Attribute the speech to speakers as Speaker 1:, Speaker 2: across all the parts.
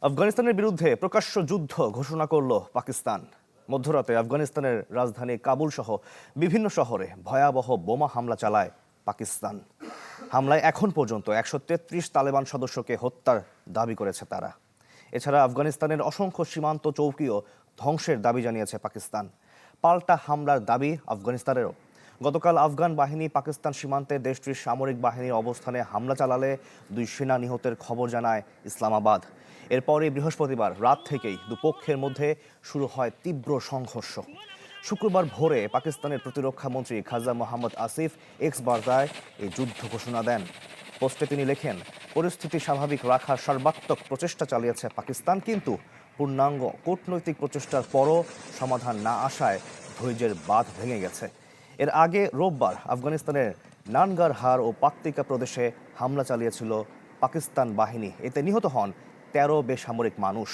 Speaker 1: আফগানিস্তানের বিরুদ্ধে প্রকাশ্য যুদ্ধ ঘোষণা করল পাকিস্তান। মধ্যরাতে আফগানিস্তানের রাজধানী কাবুল সহ বিভিন্ন শহরে ভয়াবহ বোমা হামলা চালায় পাকিস্তান। হামলায় এখন পর্যন্ত 133 তালেবান সদস্যকে হত্যার দাবি করেছে তারা। এছাড়া আফগানিস্তানের অসংখ্য সীমান্ত চৌকিও ধ্বংসের দাবি জানিয়েছে পাকিস্তান। পাল্টা হামলার দাবি আফগানিস্তানেরও। গতকাল আফগান বাহিনী পাকিস্তান সীমান্তে দেশটির সামরিক বাহিনীর অবস্থানে হামলা চালালে 2 সেনা নিহতের খবর জানায় ইসলামাবাদ। এরপরই বৃহস্পতিবার রাত থেকেই দুপক্ষের মধ্যে শুরু হয় তীব্র সংঘর্ষ। শুক্রবার ভোরে পাকিস্তানের প্রতিরক্ষা মন্ত্রী খাজা মোহাম্মদ আসিফ এক্স বার্তায় এই যুদ্ধ ঘোষণা দেন। পোস্টে তিনি লেখেন, পরিস্থিতি স্বাভাবিক রাখার সর্বাত্মক প্রচেষ্টা চালিয়েছে পাকিস্তান, কিন্তু পূর্ণাঙ্গ কূটনৈতিক প্রচেষ্টার পরও সমাধান না আসায় ধৈর্যের বাঁধ ভেঙে গেছে। এর আগে রোববার আফগানিস্তানের নানগারহার ও পাক্তিকা প্রদেশে হামলা চালিয়েছিল পাকিস্তান বাহিনী। এতে নিহত হন 13 বেসামরিক মানুষ।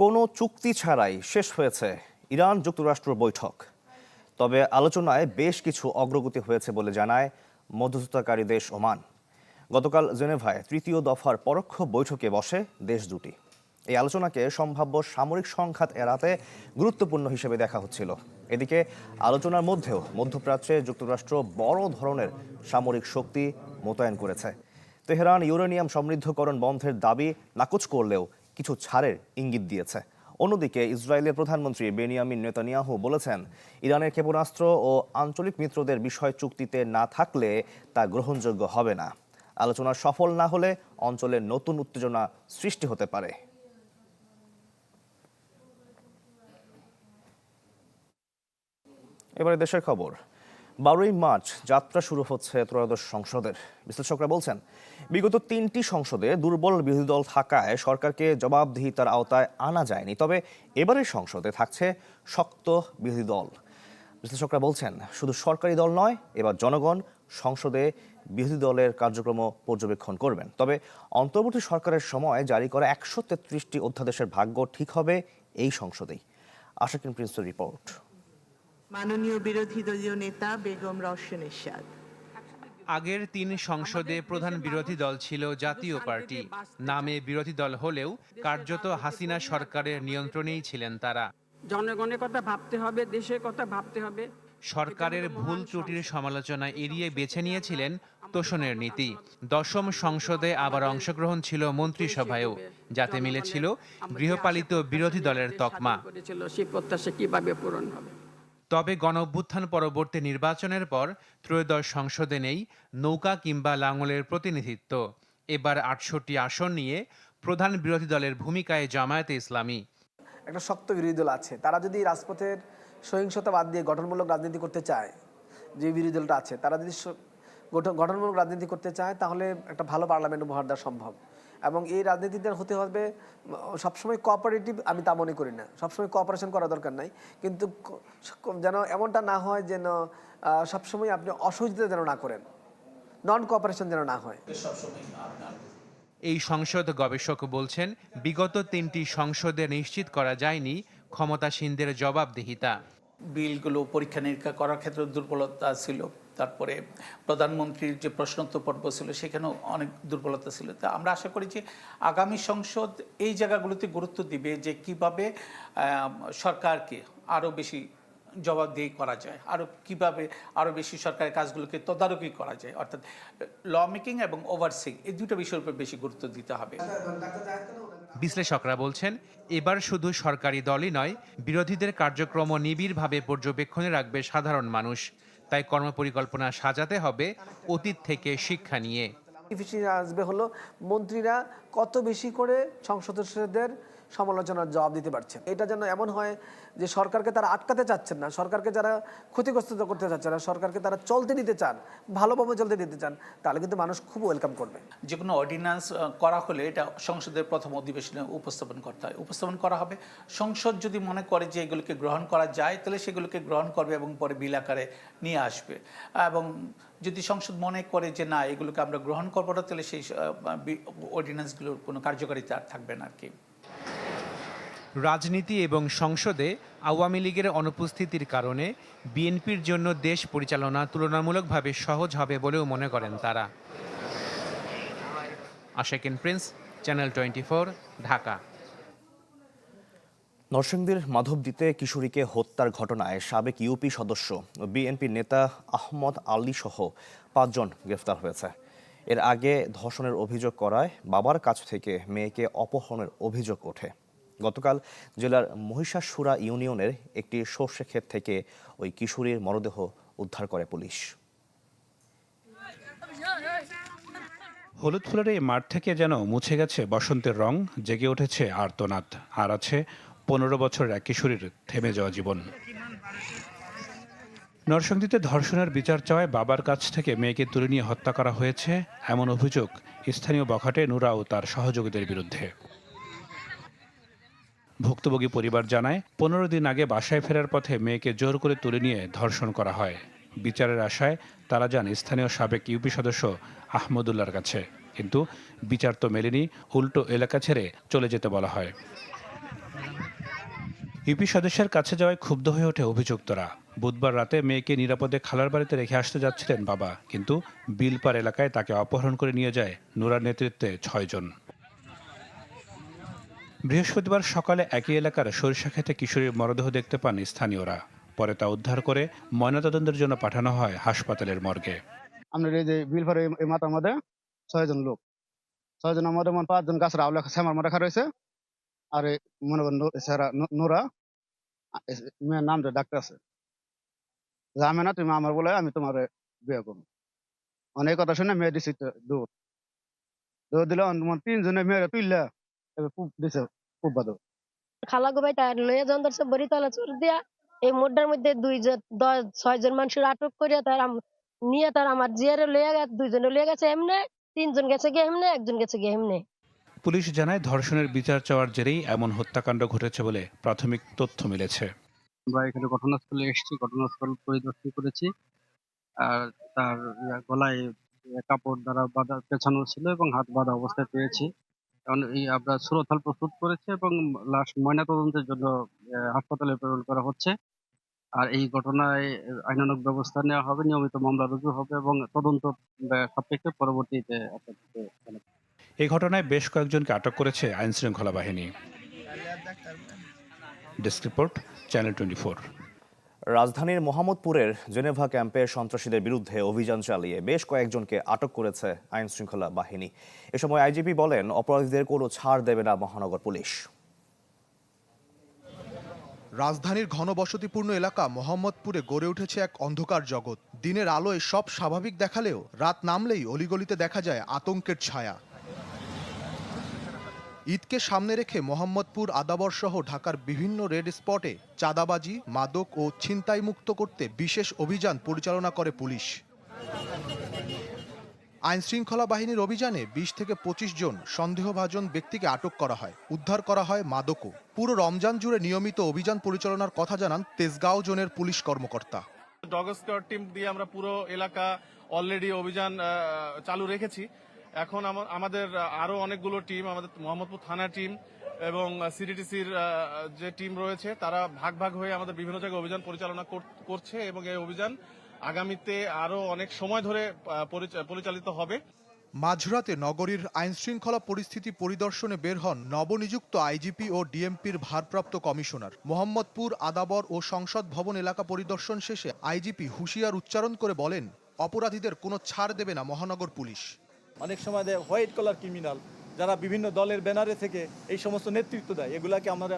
Speaker 1: কোনো চুক্তি ছাড়াই শেষ হয়েছে ইরান যুক্তরাষ্ট্র বৈঠক। তবে আলোচনায় বেশ কিছু অগ্রগতি হয়েছে বলে জানায় মধ্যস্থতাকারী দেশ ওমান। গতকাল জেনেভায় 3য় দফার পরোক্ষ বৈঠকে বসে দেশ দুটি। এই আলোচনাকে সম্ভাব্য সামরিক সংঘাত এড়াতে গুরুত্বপূর্ণ হিসেবে দেখা হচ্ছিল। এদিকে আলোচনার মধ্যেও মধ্যপ্রাচ্যে যুক্তরাষ্ট্র বড় ধরনের সামরিক শক্তি মোতায়েন করেছে। তেহরান ইউরেনিয়াম সমৃদ্ধকরণ বন্ধের দাবি নাকচ করলেও কিছু ছাড়ের ইঙ্গিত দিয়েছে। অন্যদিকে ইসরায়েলের প্রধানমন্ত্রী বেনিয়ামিন নেতানিয়াহু বলেছেন, ইরানের ক্ষেপণাস্ত্র ও আঞ্চলিক মিত্রদের বিষয় চুক্তিতে না থাকলে তা গ্রহণযোগ্য হবে না। আলোচনা সফল না হলে অঞ্চলে নতুন উত্তেজনা সৃষ্টি হতে পারে। এবারে দেশের খবর। 12ই মার্চ যাত্রা শুরু হচ্ছে ত্রয়োদশ সংসদের। বিশ্লেষকরা বলছেন, বিগত 3টি সংসদে দুর্বল বিরোধী দল থাকায় সরকারকে জবাবদিহিতার আওতায় আনা যায়নি। তবে এবারের সংসদে থাকছে শক্ত বিরোধী দল। বিশ্লেষকরা বলছেন, শুধু সরকারি দল নয়, এবার জনগণ সংসদে বিরোধী দলের কার্যক্রম পর্যবেক্ষণ করবেন। তবে অন্তর্বর্তী সরকারের সময় জারি করা 133টি অধ্যাদেশের ভাগ্য ঠিক হবে এই সংসদেই। আশাকিন প্রিন্সের রিপোর্ট।
Speaker 2: মাননীয় বিরোধী দলীয় নেতা বেগম রওশন এরশাদ।
Speaker 3: আগের 3 সংসদে প্রধান বিরোধী দল ছিল জাতীয় পার্টি। নামে বিরোধী দল হলেও কার্যত হাসিনা সরকারের নিয়ন্ত্রণেই ছিলেন তারা।
Speaker 4: জনগণের কথা ভাবতে হবে, দেশের কথা ভাবতে হবে।
Speaker 3: সরকারের ভুল ত্রুটির সমালোচনা এড়িয়ে বেছে নিয়েছিলেন তোষণের নীতি। 10ম সংসদে আবার অংশগ্রহণ ছিল মন্ত্রিসভায়ও, যাতে মিলেছিল গৃহপালিত বিরোধী দলের তকমা।
Speaker 4: সেই প্রত্যাশা কিভাবে পূরণ হবে?
Speaker 3: তবে গণঅভ্যুত্থান পরবর্তী নির্বাচনের পর ত্রয়োদশ সংসদে নেই নৌকা কিংবা লাঙলের প্রতিনিধিত্ব। এবার 68 আসন নিয়ে প্রধান বিরোধী দলের ভূমিকায় জামায়াতে ইসলামী।
Speaker 5: একটা শক্ত বিরোধী দল আছে, তারা যদি রাজপথের সহিংসতা বাদ দিয়ে গঠনমূলক রাজনীতি করতে চায়, যে বিরোধী দলটা আছে তারা যদি গঠনমূলক রাজনীতি করতে চায়, তাহলে একটা ভালো পার্লামেন্ট উপহার দেওয়া সম্ভব। এবং এই রাজনীতিটা হতে হবে সবসময় কোঅপারেটিভ। আমি তা মনে করি না, সবসময় কোঅপারেশন করা দরকার নাই, কিন্তু যেন এমনটা না হয় যেন সবসময় আপনি অসহযোগিতা যেন না করেন, নন কোঅপারেশন যেন না হয়।
Speaker 3: এই সংসদ গবেষক বলছেন, বিগত 3টি সংসদে নিশ্চিত করা যায়নি ক্ষমতাসীনদের জবাবদিহিতা।
Speaker 6: বিলগুলো পরীক্ষা নিরীক্ষা করার ক্ষেত্রে দুর্বলতা ছিল। তারপরে প্রধানমন্ত্রীর যে প্রশ্নোত্তর পর্ব ছিল সেখানেও অনেক দুর্বলতা ছিল। তা আমরা আশা করি যে আগামী সংসদ এই জায়গাগুলোতে গুরুত্ব দিবে, যে কিভাবে সরকারকে আরও বেশি জবাবদিহি করা যায়, আরও কিভাবে আরও বেশি সরকারের কাজগুলোকে তদারকি করা যায়। অর্থাৎ ল মেকিং এবং ওভারসিং, এই দুটো বিষয়ের উপর বেশি গুরুত্ব দিতে হবে।
Speaker 3: বিশ্লেষকরা বলছেন, এবার শুধু সরকারি দলই নয়, বিরোধীদের কার্যক্রম নিবিড়ভাবে পর্যবেক্ষণে রাখবে সাধারণ মানুষ। তাই কর্মপরিকল্পনা সাজাতে হবে অতীত থেকে শিক্ষা নিয়ে।
Speaker 5: আসবে হলো মন্ত্রীরা কত বেশি করে সংসদ সদস্যদের সমালোচনার জবাব দিতে পারছেন। এটা যেন এমন হয় যে সরকারকে তারা আটকাতে চাচ্ছেন না, সরকারকে যারা ক্ষতিগ্রস্ত করতে চাচ্ছেন না, সরকারকে তারা চলতে দিতে চান, ভালোভাবে চলতে দিতে চান, তাহলে কিন্তু মানুষ খুব ওয়েলকাম করবে।
Speaker 6: যে কোনো অর্ডিন্যান্স করা হলে এটা সংসদের প্রথম অধিবেশনে উপস্থাপন করতে হয়, উপস্থাপন করা হবে। সংসদ যদি মনে করে যে এগুলোকে গ্রহণ করা যায় তাহলে সেগুলোকে গ্রহণ করবে এবং পরে বিল আকারে নিয়ে আসবে, এবং যদি সংসদ মনে করে যে না এগুলোকে আমরা গ্রহণ করবো না তাহলে সেই অর্ডিন্যান্সগুলোর কোনো কার্যকারিতা থাকবে না আর কি।
Speaker 3: রাজনীতি এবং সংসদে আওয়ামী লীগের অনুপস্থিতির কারণে বিএনপির জন্য দেশ পরিচালনা তুলনামূলকভাবে সহজ হবে বলেও মনে করেন তারা। আশাকিন প্রিন্স, চ্যানেল 24, ঢাকা।
Speaker 1: নরসিংদীর মাধবদীতে কিশোরীকে হত্যার ঘটনায় সাবেক ইউপি সদস্য ও বিএনপি নেতা আহমদ আলী সহ 5 জন গ্রেফতার হয়েছে। এর আগে ধর্ষণের অভিযোগ করায় বাবার কাছ থেকে মেয়েকে অপহরণের অভিযোগ ওঠে। গতকাল জেলার মহিষাসুরা ইউনিয়নের একটি সর্ষে ক্ষেত থেকে ওই কিশোরীর মরদেহ উদ্ধার করে পুলিশ।
Speaker 7: হলুদ ফুলের এই মাঠ থেকে যেন মুছে গেছে বসন্তের রং, জেগে উঠেছে আর্তনাদ, আর আছে 15 বছরের এক কিশোরীর থেমে যাওয়া জীবন। নরসিংদীতে ধর্ষণের বিচার চাওয়ায় বাবার কাছ থেকে মেয়েকে তুলে নিয়ে হত্যা করা হয়েছে এমন অভিযোগ স্থানীয় বখাটে নুরা ও তার সহযোগীদের বিরুদ্ধে। ভুক্তভোগী পরিবার জানায় 15 দিন আগে বাসায় ফেরার পথে মেয়েকে জোর করে তুলে নিয়ে ধর্ষণ করা হয়। বিচারের আশায় তারা যান স্থানীয় সাবেক ইউপি সদস্য আহমদুল্লাহর কাছে, কিন্তু বিচার তো মেলেনি, উল্টো এলাকা ছেড়ে চলে যেতে বলা হয়। ইউপি সদস্যের কাছে যাওয়ায় ক্ষুব্ধ হয়ে ওঠে অভিযুক্তরা। বুধবার রাতে মেয়েকে নিরাপদে খালার বাড়িতে রেখে আসতে যাচ্ছিলেন বাবা, কিন্তু বিলপার এলাকায় তাকে অপহরণ করে নিয়ে যায় নুরার নেতৃত্বে 6 জন। বৃহস্পতিবার সকালে একই এলাকার সরিষা ক্ষেতে কিশোরীর মরদেহ দেখতে পান স্থানীয়রা। পরে তা উদ্ধার করে ময়নাতদন্তের জন্য পাঠানো হয় হাসপাতালের মর্গে।
Speaker 8: আমরা এই যে বিলফার এই মাথার মধ্যে 6 জন লোক, 6 জনের মধ্যে 5 জন গাছের আওলা শ্যামার মধ্যে রাখা রয়েছে, আর মনে করেন নোরা মেয়ের নাম ডাক্তার আছে, জামে না তুমি আমার বলে আমি তোমার বিয়ে করবো। অনেক কথা শুনে মেয়ে দিছি দৌড় দিলে 3 জনে মেয়েরা তুললে দিছে খুব বাদ।
Speaker 9: খালা গো ভাই তার লয়ে যান ধরছে বরিতলা চোর দিয়া এই মোড্ডার মধ্যে 6 জন মানুষের আটক করিয়া তার নিয়ে তার আমার জিয়ারে লয়ে গেছে, 2 জনে লয়ে গেছে এমনে, 3 জন গেছে গিয়ে এমনে, 1 জন গেছে গিয়ে এমনে।
Speaker 7: পুলিশ জানায় ধর্ষণের বিচার চাওয়ার জেরেই এমন হত্যাকাণ্ড ঘটেছে বলে প্রাথমিক তথ্য মিলেছে।
Speaker 8: আমরা এখানে ঘটনাস্থলে এসেছি, ঘটনাস্থল পরিদর্শন করেছি, আর তার গলায় কাপড় দ্বারা বাঁধা পেছানো ছিল এবং হাত বাঁধা অবস্থায় পেয়েছি। আমরা সুরতহাল প্রস্তুত করেছি এবং লাশ ময়নাতদন্তের জন্য হাসপাতালে প্রেরণ করা হচ্ছে। আর এই ঘটনায় আইনানুগ ব্যবস্থা নেওয়া হবে, নিয়মিত মামলা রুজু হবে এবং তদন্ত সাপেক্ষে পরবর্তীতে আপনাদেরকে জানাবো।
Speaker 7: এই ঘটনায় বেশ কয়েকজনকে আটক করেছে আইনশৃঙ্খলা বাহিনী। Desk report, channel 24।
Speaker 1: রাজধানীর মোহাম্মদপুরের জেনেভা ক্যাম্পে সন্ত্রাসীদের বিরুদ্ধে অভিযান চালিয়ে বেশ কয়েকজনকে আটক করেছে আইনশৃঙ্খলা বাহিনী। এ সময় আইজিপি বলেন, অপরাধীদের কোনো ছাড় দেবে না মহানগর পুলিশ।
Speaker 10: রাজধানীর ঘনবসতিপূর্ণ এলাকা মোহাম্মদপুরে গড়ে উঠেছে এক অন্ধকার জগৎ। দিনের আলোয় সব স্বাভাবিক দেখালেও রাত নামলেই অলিগলিতে দেখা যায় আতঙ্কের ছায়া। ঈদকে সামনে রেখে মোহাম্মদপুর, আদাবর সহ ঢাকার বিভিন্ন রেড স্পটে চাঁদাবাজি, মাদক ও ছিনতাই মুক্ত করতে বিশেষ অভিযান পরিচালনা করে পুলিশ। আইনশৃঙ্খলা বাহিনীর অভিযানে 20 থেকে 25 জন সন্দেহভাজন ব্যক্তিকে আটক করা হয়, উদ্ধার করা হয় মাদকও। পুরো রমজান জুড়ে নিয়মিত অভিযান পরিচালনার কথা জানান তেজগাঁও জোনের পুলিশ কর্মকর্তা।
Speaker 11: ডগ স্কোয়াড টিম দিয়ে আমরা পুরো এলাকা অলরেডি অভিযান চালু রেখেছি। এখন আমাদের আরো অনেকগুলো টিম, আমাদের মোহাম্মদপুর থানা টিম এবং সিডিটিসির যে টিম রয়েছে তারা ভাগ ভাগ হয়ে আমাদের বিভিন্ন জায়গায় অভিযান পরিচালনা করছে এবং এই অভিযান আগামীতে আরো অনেক সময় ধরে পরিচালিত হবে।
Speaker 10: মাঝরাতে নগরীর আইনশৃঙ্খলা পরিস্থিতি পরিদর্শনে বের হন নবনিযুক্ত আইজিপি ও ডিএমপির ভারপ্রাপ্ত কমিশনার। মোহাম্মদপুর, আদাবর ও সংসদ ভবন এলাকা পরিদর্শন শেষে আইজিপি হুঁশিয়ার উচ্চারণ করে বলেন, অপরাধীদের কোনো ছাড় দেবে না মহানগর পুলিশ।
Speaker 12: অনেক সময় হোয়াইট কলার ক্রিমিনাল যারা বিভিন্ন দলের ব্যানারে থেকে এই সমস্ত নেতৃত্ব দেয়, এগুলাকে আমরা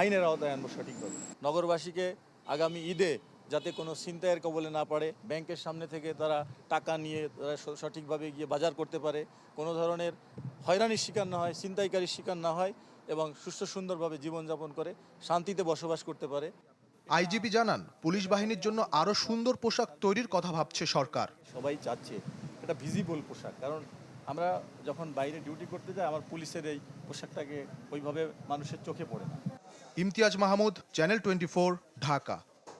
Speaker 12: আইনের আওতায় আনবো সঠিকভাবে। নগরবাসীকে আগামী ঈদে যাতে কোনো ছিনতাইয়ের কবলে না পড়ে, ব্যাংকের সামনে থেকে তারা টাকা নিয়ে তারা সঠিকভাবে গিয়ে বাজার করতে পারে, কোনো ধরনের হয়রানির শিকার না হয়, ছিনতাইকারীর শিকার না হয়, এবং সুস্থ সুন্দরভাবে জীবনযাপন করে শান্তিতে বসবাস করতে পারে।
Speaker 10: আইজিপি জানান, পুলিশ বাহিনীর জন্য আরও সুন্দর পোশাক তৈরির কথা ভাবছে সরকার।
Speaker 12: সবাই চাচ্ছে এটা ভিজিবল পোশাক, কারণ আমরা যখন বাইরে ডিউটি করতে যাই আমার পুলিশের এই পোশাকটাকে ওইভাবে মানুষের চোখে পড়ে না।
Speaker 10: ইমতিয়াজ মাহমুদ, চ্যানেল 24, ঢাকা।